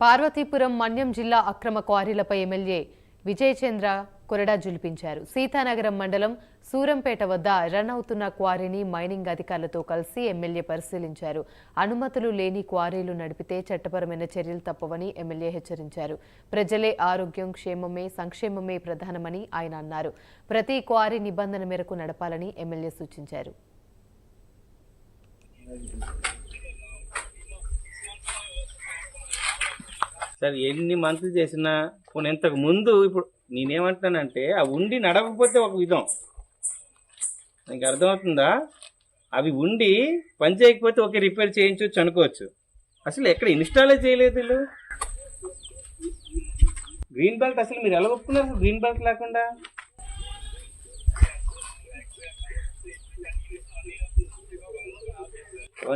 పార్వతీపురం మన్యం జిల్లా అక్రమ క్వారీలపై ఎమ్మెల్యే విజయచంద్ర కొరడా జులిపించారు. సీతానగరం మండలం సూరంపేట వద్ద రన్ అవుతున్న క్వారీని మైనింగ్ అధికారులతో కలిసి ఎమ్మెల్యే పరిశీలించారు. అనుమతులు లేని క్వారీలు నడిపితే చట్టపరమైన చర్యలు తప్పవని ఎమ్మెల్యే హెచ్చరించారు. ప్రజలే ఆరోగ్యం, క్షేమమే సంక్షేమమే ప్రధానమని ఆయన అన్నారు. ప్రతి క్వారీ నిబంధన మేరకు నడపాలని ఎమ్మెల్యే సూచించారు. సార్ ఎన్ని మంత్లు చేసినా కొన్ని ఇంతకు ముందు ఇప్పుడు నేనేమంటున్నానంటే ఆ ఉండి నడవకపోతే ఒక విధం, నీకు అర్థమవుతుందా? అవి ఉండి పని చేయకపోతే ఒకే రిపేర్ చేయించవచ్చు అనుకోవచ్చు. అసలు ఎక్కడ ఇన్స్టాలే చేయలేదు వీళ్ళు. గ్రీన్ బెల్ట్ అసలు మీరు ఎలా ఒప్పుకున్నారు గ్రీన్ బెల్ట్ లేకుండా?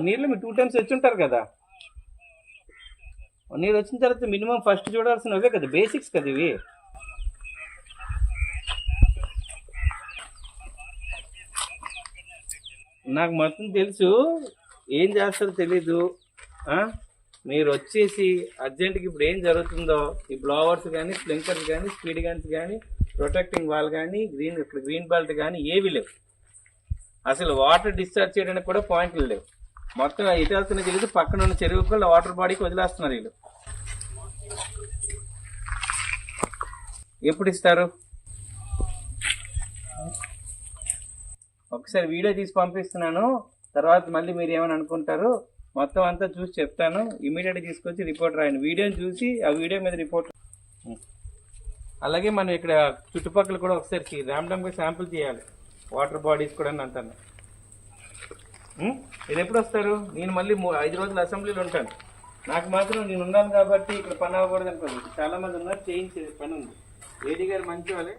నీళ్ళు మీరు 2 times వచ్చి ఉంటారు కదా. నీరు వచ్చిన తర్వాత మినిమం ఫస్ట్ చూడాల్సినవే కదా, బేసిక్స్ కదా ఇవి. నాకు మొత్తం తెలుసు, ఏం చేస్తారో తెలీదు. మీరు వచ్చేసి అర్జెంట్కి ఇప్పుడు ఏం జరుగుతుందో ఈ బ్లోవర్స్ కానీ, స్ప్లింకర్స్ కానీ, స్పీడ్ గన్స్ కానీ, ప్రొటెక్టింగ్ వాల్ కానీ, గ్రీన్ బెల్ట్ కానీ ఏవి లేవు. అసలు వాటర్ డిశ్చార్జ్ చేయడానికి కూడా పాయింట్లు లేవు. మొత్తం ఇటు వెళ్తున్న తెలియదు, పక్కన ఉన్న చెరువుకు వాటర్ బాడీకి వదిలేస్తున్నారు వీళ్ళు. ఎప్పుడు ఇస్తారు? ఒకసారి వీడియో తీసి పంపిస్తున్నాను, తర్వాత మళ్ళీ మీరు ఏమని అనుకుంటారు మొత్తం అంతా చూసి చెప్తాను. ఇమీడియట్గా తీసుకొచ్చి రిపోర్ట్ రాయండి. వీడియోని చూసి ఆ వీడియో మీద రిపోర్ట్. అలాగే మనం ఇక్కడ చుట్టుపక్కల కూడా ఒకసారి ర్యాండమ్గా శాంపుల్ చేయాలి, వాటర్ బాడీస్ కూడా అంటాను. మీరు ఎప్పుడు వస్తారు? నేను మళ్ళీ 5 రోజులు అసెంబ్లీలో ఉంటాను. నాకు మాత్రం నేను ఉన్నాను కాబట్టి ఇక్కడ పని అవ్వకూడదు అనుకోండి. చాలా మంది ఉన్నారు, చేయించే పని ఉంది. ఏడీ గారు మంచి వాళ్ళే.